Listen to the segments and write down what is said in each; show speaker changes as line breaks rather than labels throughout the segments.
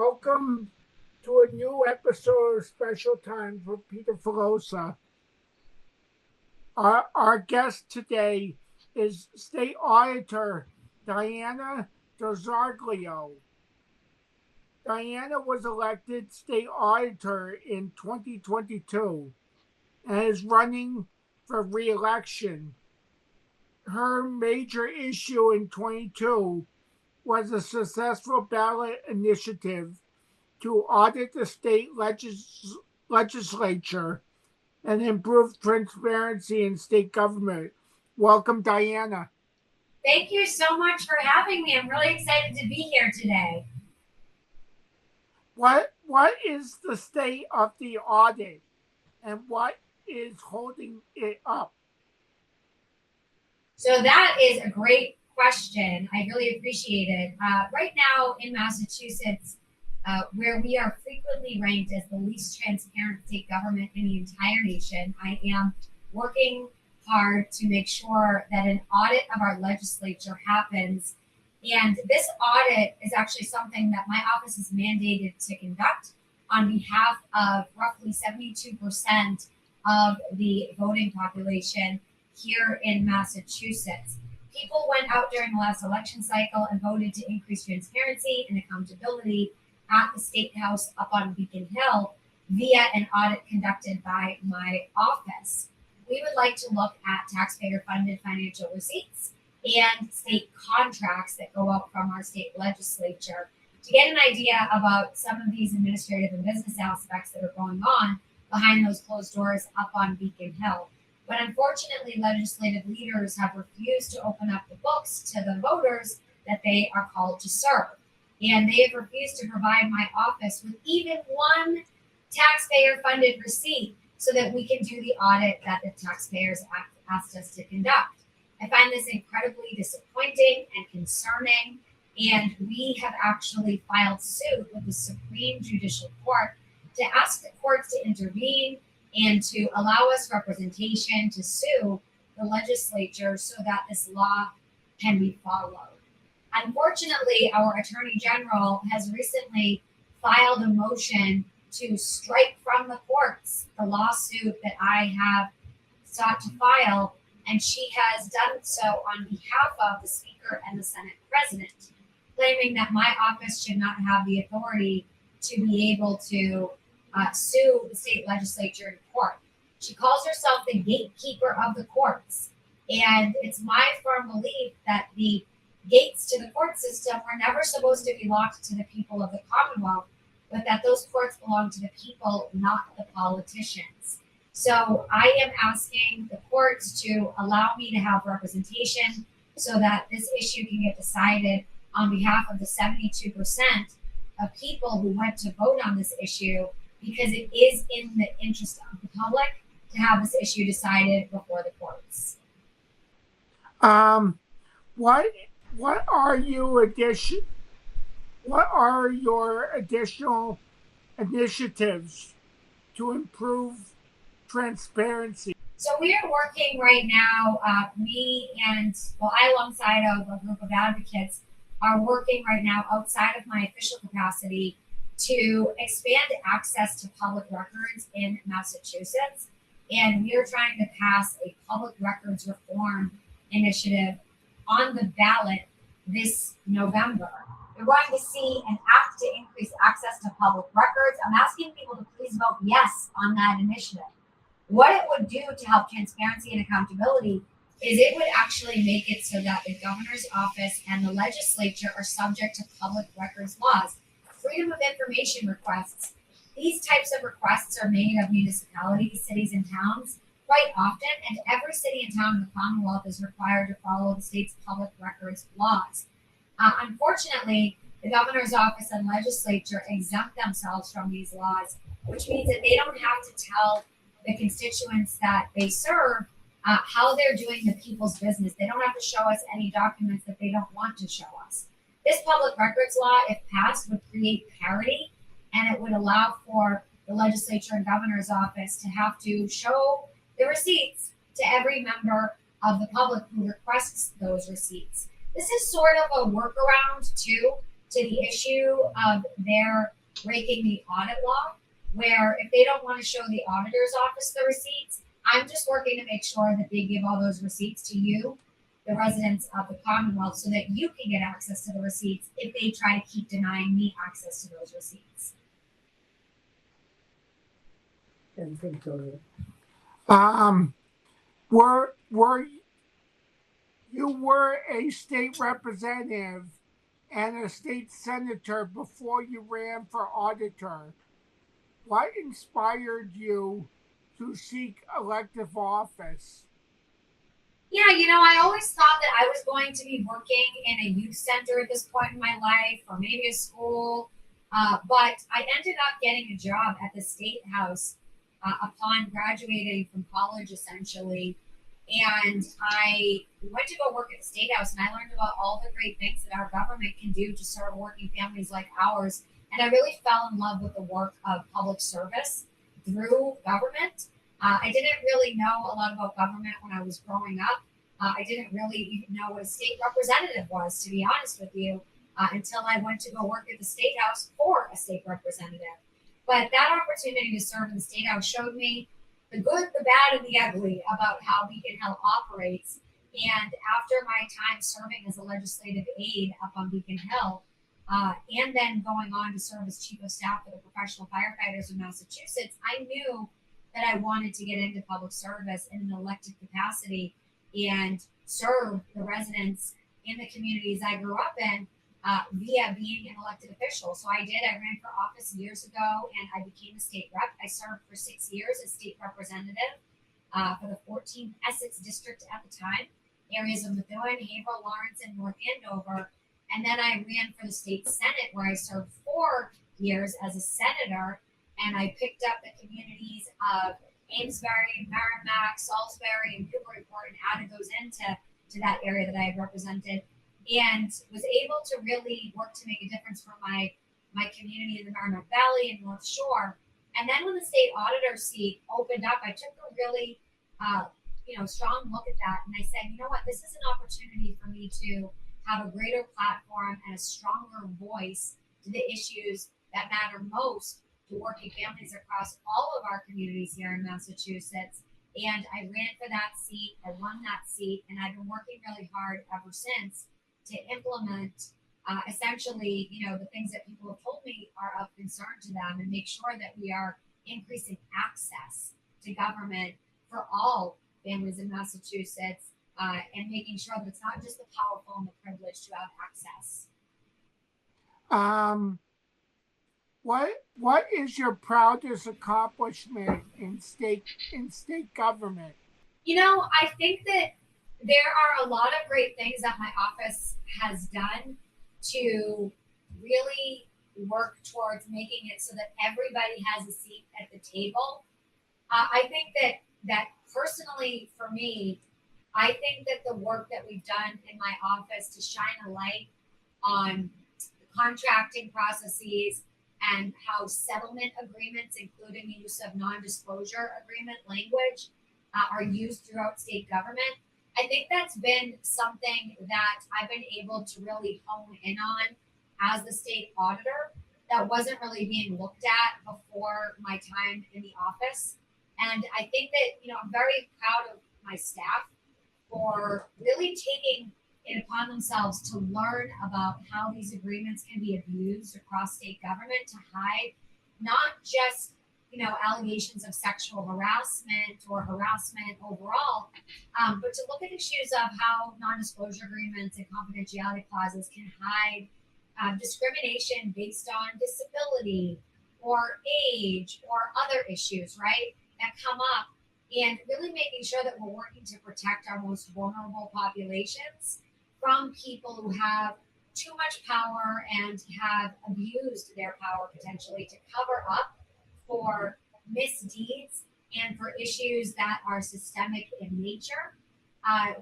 welcome to a new episode of Special Time for Peter Filosa. Our guest today is State Auditor Diana DiZoglio. Diana was elected State Auditor in 2022 and is running for re-election. Her major issue in 22 was a successful ballot initiative to audit the state legislature and improve transparency in state government. Welcome, Diana.
Thank you so much for having me. I'm really excited to be here today.
What is the state of the audit and what is holding it up?
So that is a great question. I really appreciate it. Right now in Massachusetts, where we are frequently ranked as the least transparent state government in the entire nation, I am working hard to make sure that an audit of our legislature happens. And this audit is actually something that my office is mandated to conduct on behalf of roughly 72% of the voting population here in Massachusetts. People went out during the last election cycle and voted to increase transparency and accountability at the State House up on Beacon Hill via an audit conducted by my office. We would like to look at taxpayer-funded financial receipts and state contracts that go out from our state legislature to get an idea about some of these administrative and business aspects that are going on behind those closed doors up on Beacon Hill. But unfortunately, legislative leaders have refused to open up the books to the voters that they are called to serve. And they have refused to provide my office with even one taxpayer-funded receipt so that we can do the audit that the taxpayers asked us to conduct. I find this incredibly disappointing and concerning, and we have actually filed suit with the Supreme Judicial Court to ask the courts to intervene and to allow us representation to sue the legislature so that this law can be followed. Unfortunately, our Attorney General has recently filed a motion to strike from the courts the lawsuit that I have sought to file, and she has done so on behalf of the Speaker and the Senate President, claiming that my office should not have the authority to be able to sue the state legislature in court. She calls herself the gatekeeper of the courts, and it's my firm belief that the gates to the court system were never supposed to be locked to the people of the Commonwealth, but that those courts belong to the people, not the politicians. So I am asking the courts to allow me to have representation so that this issue can get decided on behalf of the 72% of people who went to vote on this issue, because it is in the interest of the public to have this issue decided before the courts.
What are your additional initiatives to improve transparency?
So we are working right now, I alongside of a group of advocates are working right now outside of my official capacity to expand access to public records in Massachusetts. And we are trying to pass a public records reform initiative on the ballot this November. We're going to see an act to increase access to public records. I'm asking people to please vote yes on that initiative. What it would do to help transparency and accountability is it would actually make it so that the governor's office and the legislature are subject to public records laws. Freedom of information requests. These types of requests are made of municipalities, cities, and towns quite often, and every city and town in the Commonwealth is required to follow the state's public records laws. Unfortunately, the governor's office and legislature exempt themselves from these laws, which means that they don't have to tell the constituents that they serve how they're doing the people's business. They don't have to show us any documents that they don't want to show us. This public records law, if passed, would create parity, and it would allow for the legislature and governor's office to have to show the receipts to every member of the public who requests those receipts. This is sort of a workaround, too, to the issue of their breaking the audit law, where if they don't want to show the auditor's office the receipts, I'm just working to make sure that they give all those receipts to you, the residents of the Commonwealth, so that you can get access to the receipts if they try to keep denying me access to those receipts.
Were you were a state representative and a state senator before you ran for auditor? What inspired you to seek elective office?
Yeah, I always thought that I was going to be working in a youth center at this point in my life, or maybe a school. But I ended up getting a job at the State House upon graduating from college, essentially. And I went to go work at the State House, and I learned about all the great things that our government can do to serve working families like ours. And I really fell in love with the work of public service through government. I didn't really know a lot about government when I was growing up. I didn't really even know what a state representative was, to be honest with you, until I went to go work at the State House for a state representative. But that opportunity to serve in the State House showed me the good, the bad, and the ugly about how Beacon Hill operates. And after my time serving as a legislative aide up on Beacon Hill, and then going on to serve as chief of staff for the professional firefighters of Massachusetts, I knew that I wanted to get into public service in an elected capacity and serve the residents in the communities I grew up in via being an elected official. So I did. I ran for office years ago, and I became a state rep. I served for 6 years as state representative for the 14th Essex district at the time, areas of Methuen, Haverhill, Lawrence, and North Andover. And then I ran for the state senate, where I served 4 years as a senator. And I picked up the communities of Amesbury, Merrimack, Salisbury, and Newburyport, and added those into that area that I had represented, and was able to really work to make a difference for my community in the Merrimack Valley and North Shore. And then when the state auditor seat opened up, I took a really strong look at that, and I said, you know what, this is an opportunity for me to have a greater platform and a stronger voice to the issues that matter most to working families across all of our communities here in Massachusetts. And I ran for that seat, I won that seat, and I've been working really hard ever since to implement essentially, the things that people have told me are of concern to them, and make sure that we are increasing access to government for all families in Massachusetts, and making sure that it's not just the powerful and the privileged to have access.
What is your proudest accomplishment in state government?
I think that there are a lot of great things that my office has done to really work towards making it so that everybody has a seat at the table. I think that personally for me, I think that the work that we've done in my office to shine a light on the contracting processes and how settlement agreements, including the use of non-disclosure agreement language, are used throughout state government. I think that's been something that I've been able to really hone in on as the state auditor that wasn't really being looked at before my time in the office. And I think that, I'm very proud of my staff for really taking it upon themselves to learn about how these agreements can be abused across state government to hide not just allegations of sexual harassment or harassment overall, but to look at issues of how non-disclosure agreements and confidentiality clauses can hide discrimination based on disability or age or other issues, right, that come up, and really making sure that we're working to protect our most vulnerable populations from people who have too much power and have abused their power potentially to cover up for misdeeds and for issues that are systemic in nature.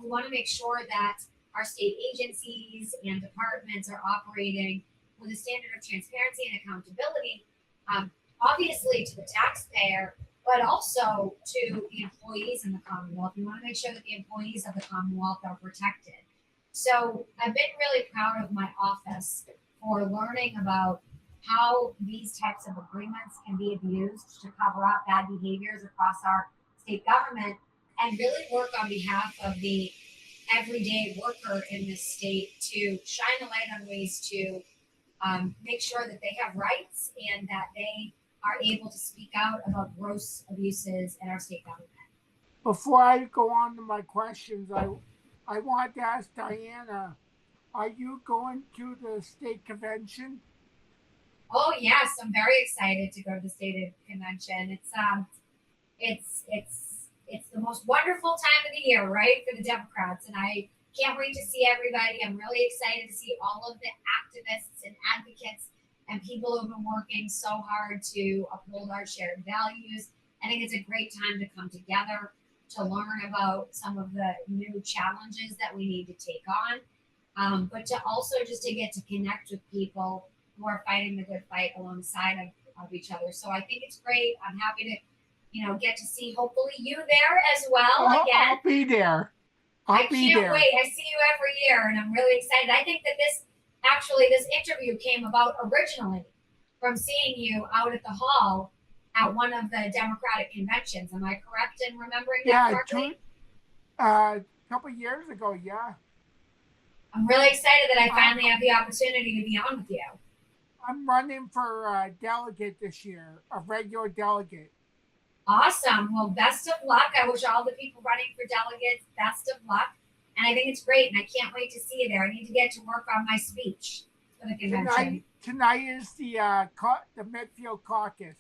We want to make sure that our state agencies and departments are operating with a standard of transparency and accountability, obviously to the taxpayer, but also to the employees in the Commonwealth. We want to make sure that the employees of the Commonwealth are protected. So I've been really proud of my office for learning about how these types of agreements can be abused to cover up bad behaviors across our state government and really work on behalf of the everyday worker in this state to shine a light on ways to make sure that they have rights and that they are able to speak out about gross abuses in our state government.
Before I go on to my questions, I want to ask Diana, are you going to the state convention?
Oh yes, I'm very excited to go to the state convention. It's the most wonderful time of the year, right, for the Democrats, and I can't wait to see everybody. I'm really excited to see all of the activists and advocates and people who've been working so hard to uphold our shared values. I think it's a great time to come together to learn about some of the new challenges that we need to take on, but to also just to get to connect with people who are fighting the good fight alongside of each other. So I think it's great. I'm happy to, get to see hopefully you there as well again.
I'll be there.
I can't wait. I see you every year, and I'm really excited. I think that this interview came about originally from seeing you out at the hall at one of the Democratic conventions. Am I correct in remembering that correctly?
A couple years ago, yeah.
I'm really excited that I finally have the opportunity to be on with you.
I'm running for a delegate this year, a regular delegate.
Awesome. Well, best of luck. I wish all the people running for delegates best of luck. And I think it's great, and I can't wait to see you there. I need to get to work on my speech for the convention.
Tonight is the Medfield caucus.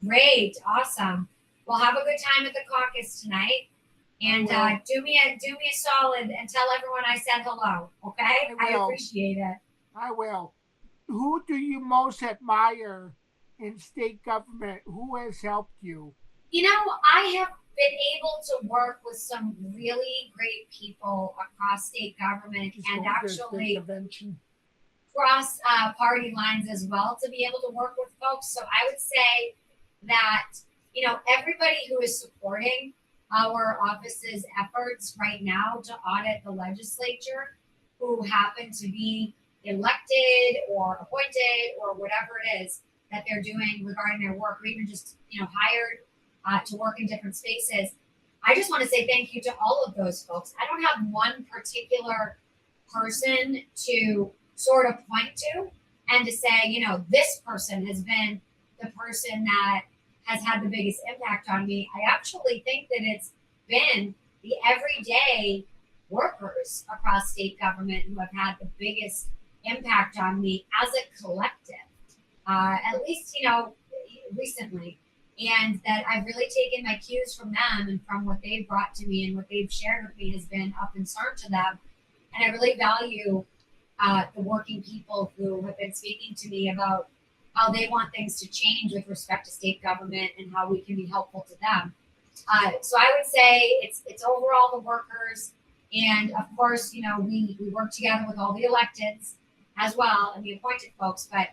Great. Awesome. Well, have a good time at the caucus tonight. And do me a solid and tell everyone I said hello, okay? I appreciate it.
I will. Who do you most admire in state government? Who has helped you?
I have been able to work with some really great people across state government and actually cross party lines as well to be able to work with folks. So I would say that, everybody who is supporting our office's efforts right now to audit the legislature, who happen to be elected or appointed or whatever it is that they're doing regarding their work, or even just hired to work in different spaces. I just want to say thank you to all of those folks. I don't have one particular person to sort of point to and to say, this person has been the person that has had the biggest impact on me. I actually think that it's been the everyday workers across state government who have had the biggest impact on me as a collective, at least, recently. And that I've really taken my cues from them and from what they've brought to me, and what they've shared with me has been of concern to them. And I really value the working people who have been speaking to me about how they want things to change with respect to state government and how we can be helpful to them. So I would say it's overall the workers, and of course, we work together with all the electeds as well and the appointed folks. But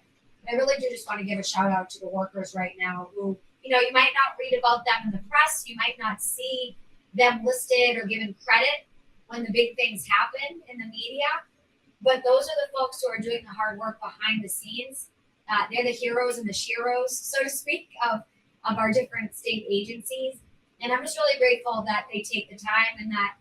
I really do just want to give a shout out to the workers right now who, you might not read about them in the press, you might not see them listed or given credit when the big things happen in the media, but those are the folks who are doing the hard work behind the scenes. They're the heroes and the sheroes, so to speak, of our different state agencies. And I'm just really grateful that they take the time, and that,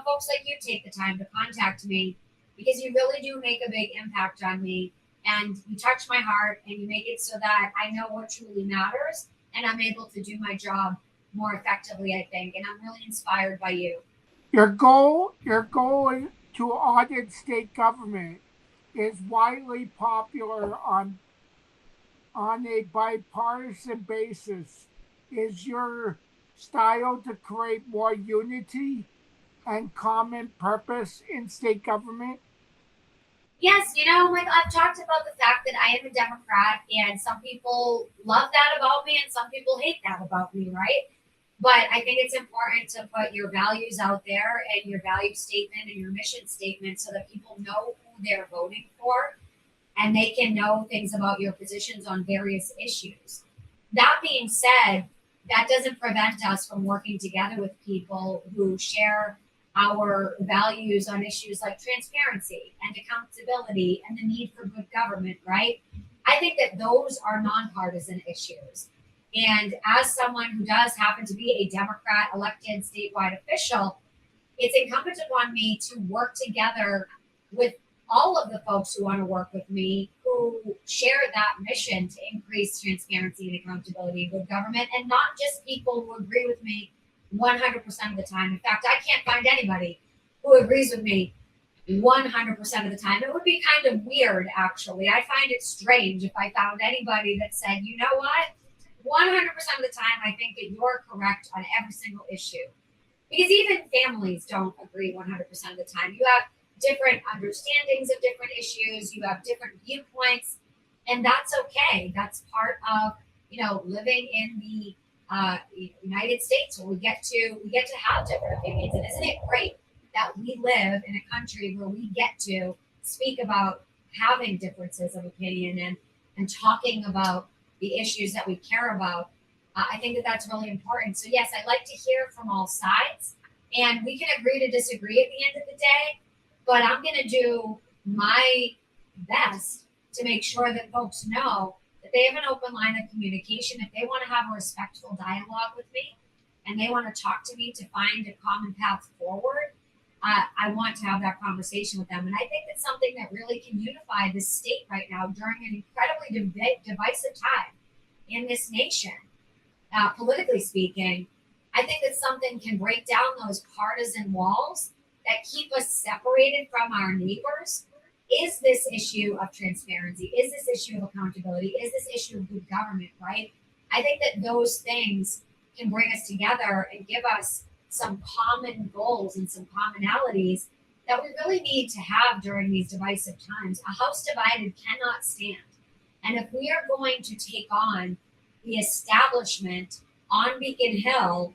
folks like you take the time to contact me, because you really do make a big impact on me, and you touch my heart, and you make it so that I know what truly matters, and I'm able to do my job more effectively, I think. And I'm really inspired by you.
Your goal to audit state government is widely popular on a bipartisan basis. Is your style to create more unity and common purpose in state government?
Yes, I've talked about the fact that I am a Democrat, and some people love that about me and some people hate that about me, right? But I think it's important to put your values out there and your value statement and your mission statement so that people know who they're voting for, and they can know things about your positions on various issues. That being said, that doesn't prevent us from working together with people who share our values on issues like transparency and accountability and the need for good government, right? I think that those are nonpartisan issues. And as someone who does happen to be a Democrat elected statewide official, it's incumbent upon me to work together with all of the folks who want to work with me, who share that mission to increase transparency and accountability in good government, and not just people who agree with me 100% of the time. In fact, I can't find anybody who agrees with me 100% of the time. It would be kind of weird, actually. I find it strange if I found anybody that said, you know what, 100% of the time, I think that you're correct on every single issue. Because even families don't agree 100% of the time. You have different understandings of different issues. You have different viewpoints, and that's okay. That's part of, living in the United States, where we get to have different opinions. And isn't it great that we live in a country where we get to speak about having differences of opinion and talking about the issues that we care about? I think that that's really important. So yes, I like to hear from all sides, and we can agree to disagree at the end of the day, but I'm going to do my best to make sure that folks know that they have an open line of communication. If they want to have a respectful dialogue with me and they want to talk to me to find a common path forward, I want to have that conversation with them. And I think that's something that really can unify this state right now during an incredibly divisive time in this nation. Politically speaking, I think that something can break down those partisan walls that keep us separated from our neighbors. Is this issue of transparency? Is this issue of accountability? Is this issue of good government, right? I think that those things can bring us together and give us some common goals and some commonalities that we really need to have during these divisive times. A house divided cannot stand. And if we are going to take on the establishment on Beacon Hill,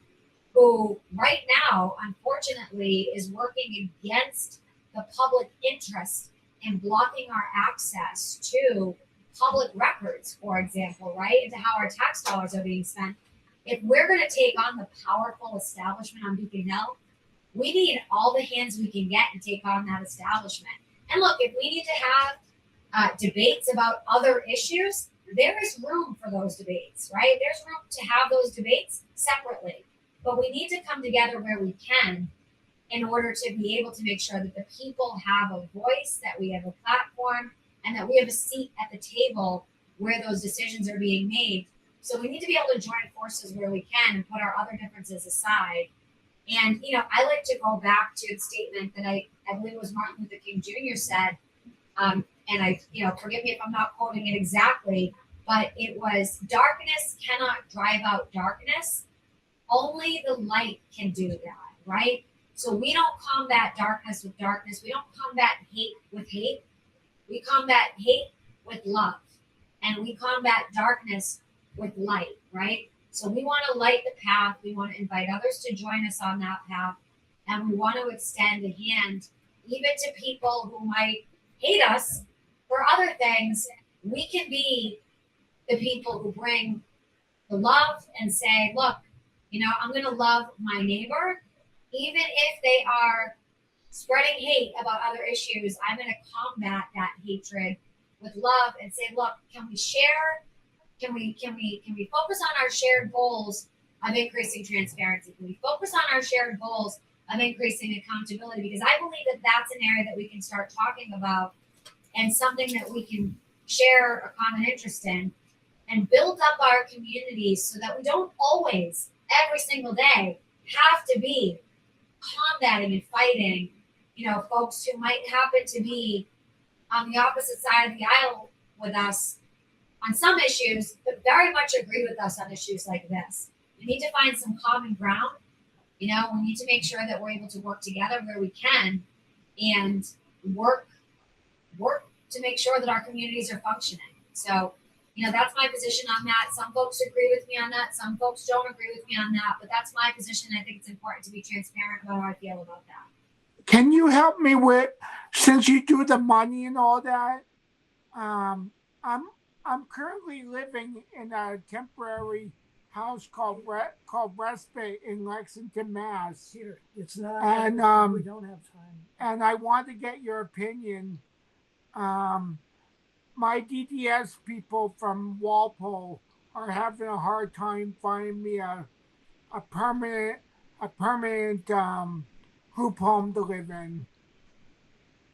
who right now, unfortunately, is working against the public interest in blocking our access to public records, for example, right, into how our tax dollars are being spent. If we're going to take on the powerful establishment on Beacon Hill, we need all the hands we can get and take on that establishment. And look, if we need to have debates about other issues, there is room for those debates, right? There's room to have those debates separately. But we need to come together where we can in order to be able to make sure that the people have a voice, that we have a platform, and that we have a seat at the table where those decisions are being made. So we need to be able to join forces where we can and put our other differences aside. And, I like to go back to the statement that I believe it was Martin Luther King Jr. said, and I, forgive me if I'm not quoting it exactly, but it was, darkness cannot drive out darkness. Only the light can do that, right? So we don't combat darkness with darkness. We don't combat hate with hate. We combat hate with love. And we combat darkness with light, right? So we want to light the path. We want to invite others to join us on that path. And we want to extend a hand even to people who might hate us for other things. We can be the people who bring the love and say, look, I'm going to love my neighbor, even if they are spreading hate about other issues. I'm going to combat that hatred with love and say, look, can we share? Can we focus on our shared goals of increasing transparency? Can we focus on our shared goals of increasing accountability? Because I believe that that's an area that we can start talking about and something that we can share a common interest in and build up our communities so that we don't always, every single day, have to be combating and fighting, folks who might happen to be on the opposite side of the aisle with us on some issues, but very much agree with us on issues like this. We need to find some common ground. We need to make sure that we're able to work together where we can and work to make sure that our communities are functioning. So, that's my position on that. Some folks agree with me on that. Some folks don't agree with me on that, but that's my position. I think it's important to be transparent about how I feel about that.
Can you help me with, since you do the money and all that, I'm currently living in a temporary house called Respite in Lexington, Mass.
Peter, it's not.
And
we don't have time.
and I want to get your opinion. My DDS people from Walpole are having a hard time finding me a permanent group home to live in.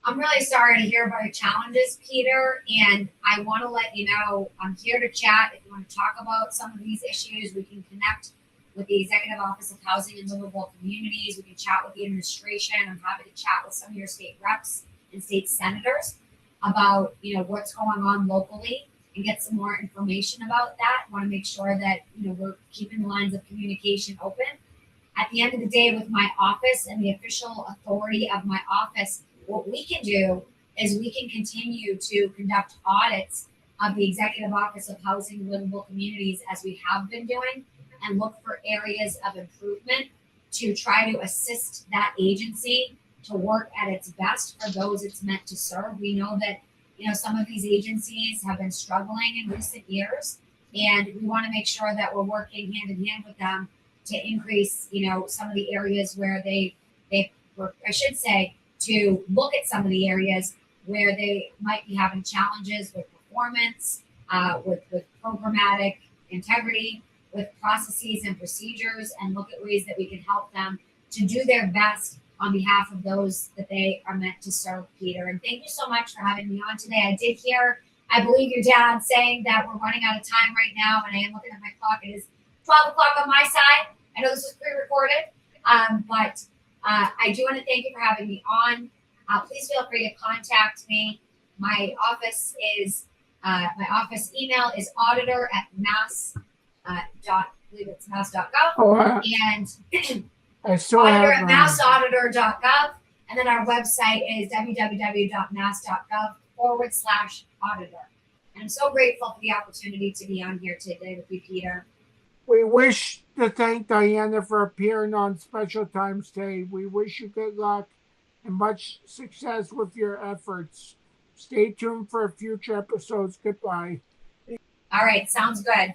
I'm really sorry to hear about your challenges, Peter, and I want to let you know I'm here to chat. If you want to talk about some of these issues, we can connect with the Executive Office of Housing and Livable Communities. We can chat with the administration. I'm happy to chat with some of your state reps and state senators about, what's going on locally and get some more information about that. I want to make sure that, we're keeping the lines of communication open. At the end of the day, with my office and the official authority of my office, what we can do is we can continue to conduct audits of the Executive Office of Housing and Livable Communities as we have been doing and look for areas of improvement to try to assist that agency to work at its best for those it's meant to serve. We know that, some of these agencies have been struggling in recent years, and we want to make sure that we're working hand in hand with them to increase, some of the areas where they were, I should say, to look at some of the areas where they might be having challenges with performance, with programmatic integrity, with processes and procedures, and look at ways that we can help them to do their best on behalf of those that they are meant to serve, Peter. And thank you so much for having me on today. I did hear, I believe your dad saying that we're running out of time right now, and I am looking at my clock. It is 12 o'clock on my side. I know this was pre-recorded, but I do want to thank you for having me on. Please feel free to contact me. My office email is auditor@mass. I believe it's mass.gov.
Oh,
And
I still
auditor
have
at massauditor.gov. And then our website is www.mass.gov/auditor. And I'm so grateful for the opportunity to be on here today with you, Peter.
We wish to thank Diana for appearing on Special Times Day. We wish you good luck and much success with your efforts. Stay tuned for future episodes. Goodbye.
All right, sounds good.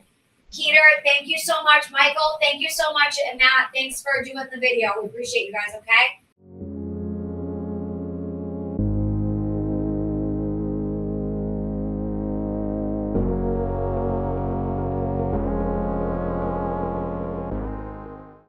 Peter, thank you so much. Michael, thank you so much. And Matt, thanks for doing the video. We appreciate you guys, okay?